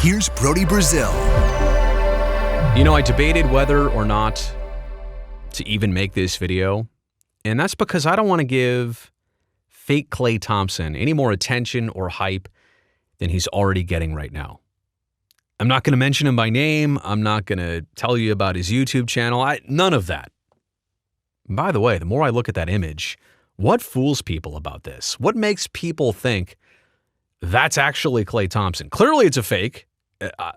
Here's Brody Brazil. You know, I debated whether or not to even make this video, and that's because I don't want to give fake Klay Thompson any more attention or hype than he's already getting right now. I'm not going to mention him by name. I'm not going to tell you about his YouTube channel. None of that. By the way, the more I look at that image, what fools people about this? What makes people think that's actually Klay Thompson? Clearly it's a fake.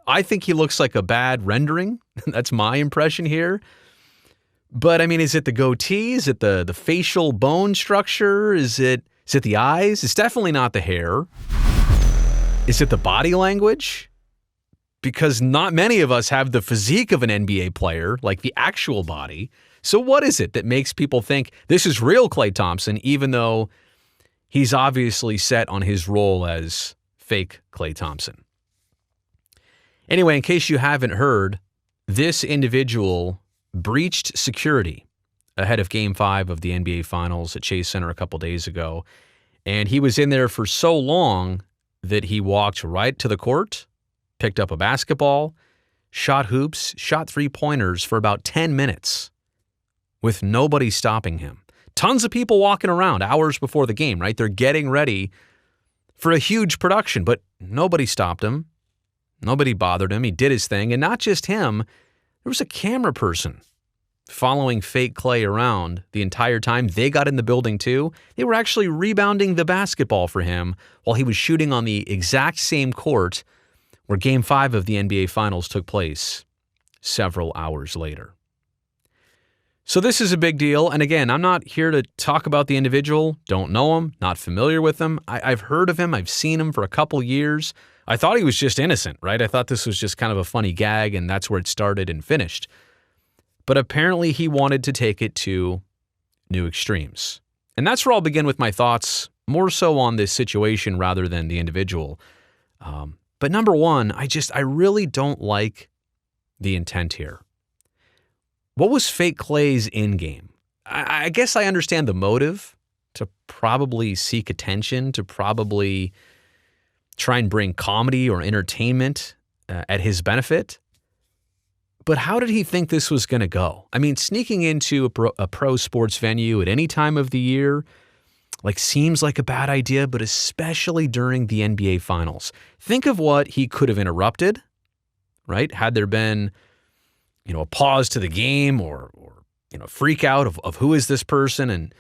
I think he looks like a bad rendering. That's my impression here. But I mean, is it the goatee? Is it the facial bone structure? Is it the eyes? It's definitely not the hair. Is it the body language? Because not many of us have the physique of an NBA player, like the actual body. So what is it that makes people think this is real Klay Thompson, even though he's obviously set on his role as fake Klay Thompson? Anyway, in case you haven't heard, this individual breached security ahead of Game 5 of the NBA Finals at Chase Center a couple days ago. And he was in there for so long that he walked right to the court, picked up a basketball, shot hoops, shot three-pointers for about 10 minutes with nobody stopping him. Tons of people walking around hours before the game, right? They're getting ready for a huge production, but nobody stopped him. Nobody bothered him. He did his thing. And not just him, there was a camera person following fake Klay around the entire time. They got in the building too. They were actually rebounding the basketball for him while he was shooting on the exact same court where Game 5 of the NBA Finals took place several hours later. So this is a big deal. And again, I'm not here to talk about the individual. Don't know him, not familiar with him. I've heard of him. I've seen him for a couple years. I thought he was just innocent, right? I thought this was just kind of a funny gag, and that's where it started and finished. But apparently he wanted to take it to new extremes. And that's where I'll begin with my thoughts, more so on this situation rather than the individual. But number one, I really don't like the intent here. What was fake Klay's end game? I guess I understand the motive, to probably seek attention, to probably try and bring comedy or entertainment at his benefit. But how did he think this was going to go? I mean, sneaking into a pro sports venue at any time of the year, seems like a bad idea, but especially during the NBA Finals. Think of what he could have interrupted, right? Had there been, a pause to the game or freak out of who is this person? And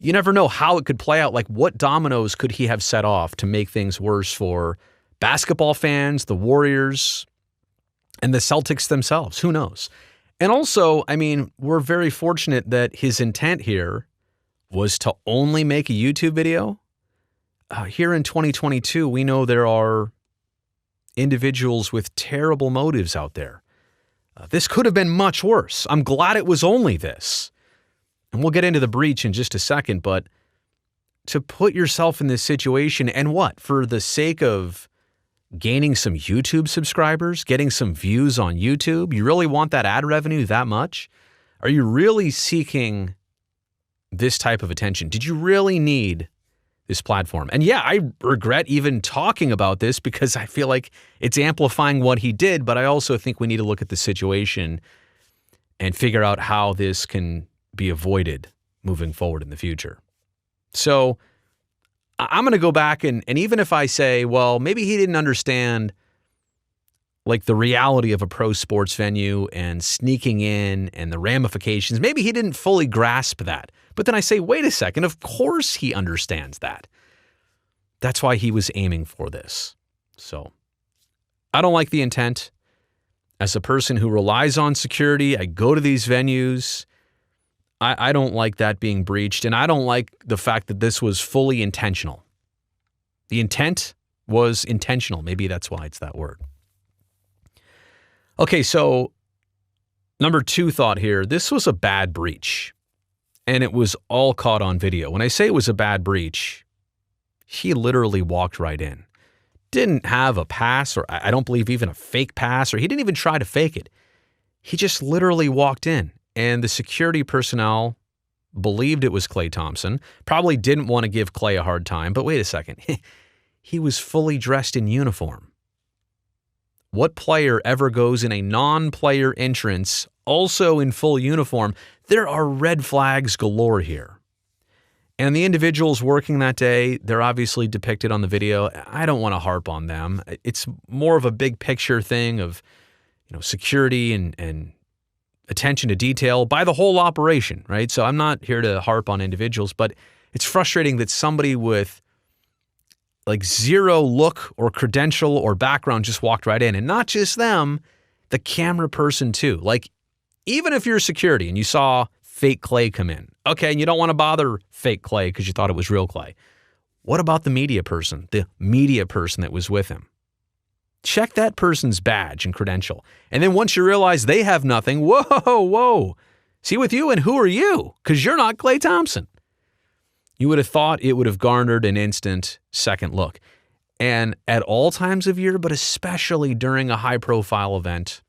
you never know how it could play out. Like, what dominoes could he have set off to make things worse for basketball fans, the Warriors, and the Celtics themselves? Who knows? And also, I mean, we're very fortunate that his intent here was to only make a YouTube video. Here in 2022, we know there are individuals with terrible motives out there. This could have been much worse. I'm glad it was only this. And we'll get into the breach in just a second, but to put yourself in this situation and what? For the sake of gaining some YouTube subscribers, getting some views on YouTube? You really want that ad revenue that much? Are you really seeking this type of attention? Did you really need this platform? And yeah, I regret even talking about this because I feel like it's amplifying what he did, but I also think we need to look at the situation and figure out how this can be avoided moving forward in the future. So I'm going to go back and even if I say, well, maybe he didn't understand the reality of a pro sports venue and sneaking in and the ramifications, maybe he didn't fully grasp that. But then I say, wait a second, of course he understands that. That's why he was aiming for this. So I don't like the intent. As a person who relies on security, I go to these venues. I don't like that being breached, and I don't like the fact that this was fully intentional. The intent was intentional. Maybe that's why it's that word. Okay, so number two thought here, this was a bad breach, and it was all caught on video. When I say it was a bad breach, he literally walked right in. Didn't have a pass, or I don't believe even a fake pass, or he didn't even try to fake it. He just literally walked in. And the security personnel believed it was Klay Thompson, probably didn't want to give Klay a hard time, but wait a second. He was fully dressed in uniform. What player ever goes in a non-player entrance, also in full uniform? There are red flags galore here. And the individuals working that day, they're obviously depicted on the video. I don't want to harp on them. It's more of a big picture thing of, security and attention to detail by the whole operation, right? So I'm not here to harp on individuals, but it's frustrating that somebody with like zero look or credential or background just walked right in. And not just them, the camera person too. Like, even if you're security and you saw fake Klay come in, okay, and you don't want to bother fake Klay because you thought it was real Klay. What about the media person that was with him? Check that person's badge and credential. And then once you realize they have nothing, whoa, see with you, and who are you? Because you're not Klay Thompson. You would have thought it would have garnered an instant second look. And at all times of year, but especially during a high-profile event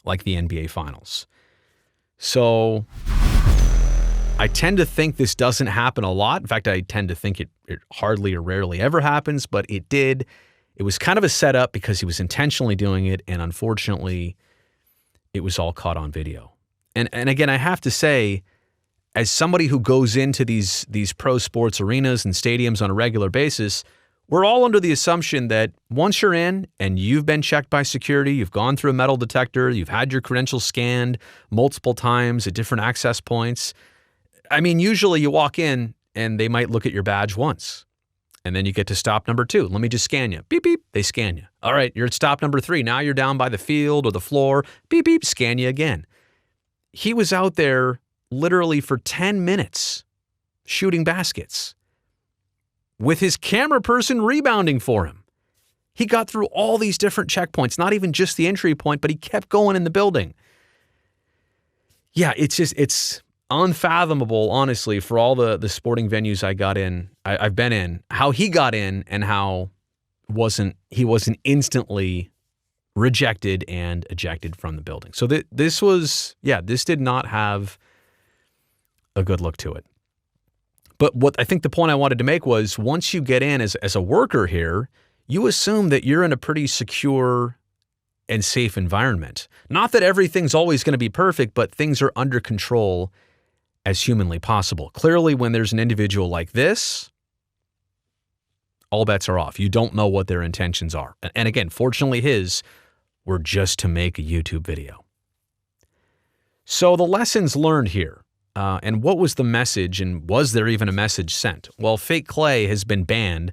like the NBA Finals. So I tend to think this doesn't happen a lot. In fact, I tend to think it hardly or rarely ever happens, but it did. It was kind of a setup because he was intentionally doing it, and unfortunately, it was all caught on video. And again, I have to say, as somebody who goes into these pro sports arenas and stadiums on a regular basis, we're all under the assumption that once you're in and you've been checked by security, you've gone through a metal detector, you've had your credentials scanned multiple times at different access points. I mean, usually you walk in and they might look at your badge once. And then you get to stop number 2. Let me just scan you. Beep, beep. They scan you. All right, you're at stop number 3. Now you're down by the field or the floor. Beep, beep. Scan you again. He was out there literally for 10 minutes shooting baskets with his camera person rebounding for him. He got through all these different checkpoints, not even just the entry point, but he kept going in the building. Yeah, it's unfathomable, honestly, for all the sporting venues I've been in, how he got in and how he wasn't instantly rejected and ejected from the building. So this did not have a good look to it. But what I think the point I wanted to make was, once you get in as a worker here, you assume that you're in a pretty secure and safe environment. Not that everything's always going to be perfect, but things are under control as humanly possible. Clearly, when there's an individual like this, all bets are off. You don't know what their intentions are. And again, fortunately his were just to make a YouTube video. So the lessons learned here. And what was the message, and was there even a message sent? Well, fake Klay has been banned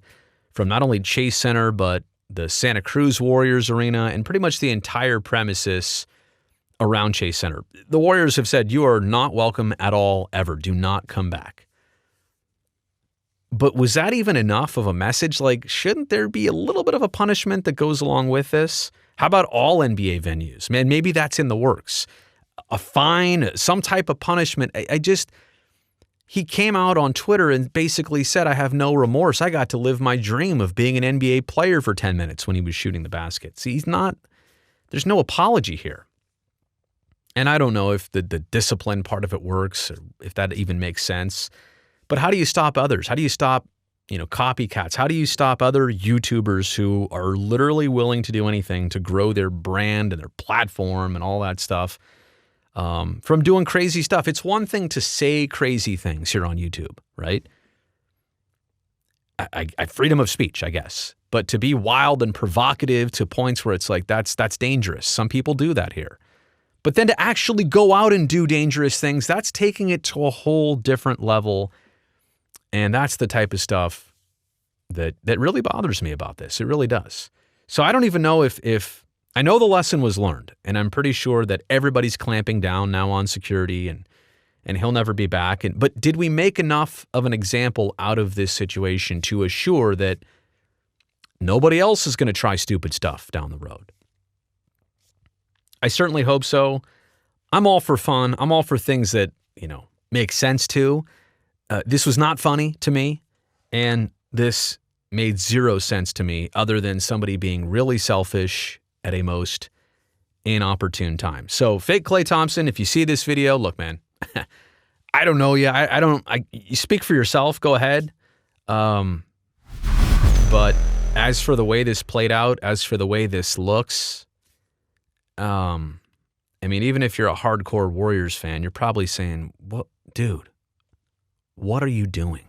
from not only Chase Center, but the Santa Cruz Warriors Arena and pretty much the entire premises around Chase Center. The Warriors have said, you are not welcome at all, ever. Do not come back. But was that even enough of a message? Like, shouldn't there be a little bit of a punishment that goes along with this? How about all NBA venues? Man, maybe that's in the works. A fine, some type of punishment. He came out on Twitter and basically said, I have no remorse. I got to live my dream of being an NBA player for 10 minutes when he was shooting the baskets. There's no apology here. And I don't know if the discipline part of it works, or if that even makes sense. But how do you stop others? How do you stop, copycats? How do you stop other YouTubers who are literally willing to do anything to grow their brand and their platform and all that stuff from doing crazy stuff? It's one thing to say crazy things here on YouTube, right? I freedom of speech, I guess. But to be wild and provocative to points where it's like, that's dangerous. Some people do that here. But then to actually go out and do dangerous things, that's taking it to a whole different level. And that's the type of stuff that really bothers me about this. It really does. So I don't even know if I know the lesson was learned, and I'm pretty sure that everybody's clamping down now on security and he'll never be back. But did we make enough of an example out of this situation to assure that nobody else is going to try stupid stuff down the road? I certainly hope so. I'm all for fun. I'm all for things that, make sense too. This was not funny to me, and this made zero sense to me other than somebody being really selfish at a most inopportune time. So fake Klay Thompson, if you see this video, look, man, I don't know you. You speak for yourself. Go ahead. But as for the way this played out, as for the way this looks, I mean, even if you're a hardcore Warriors fan, you're probably saying, "What, dude? What are you doing?"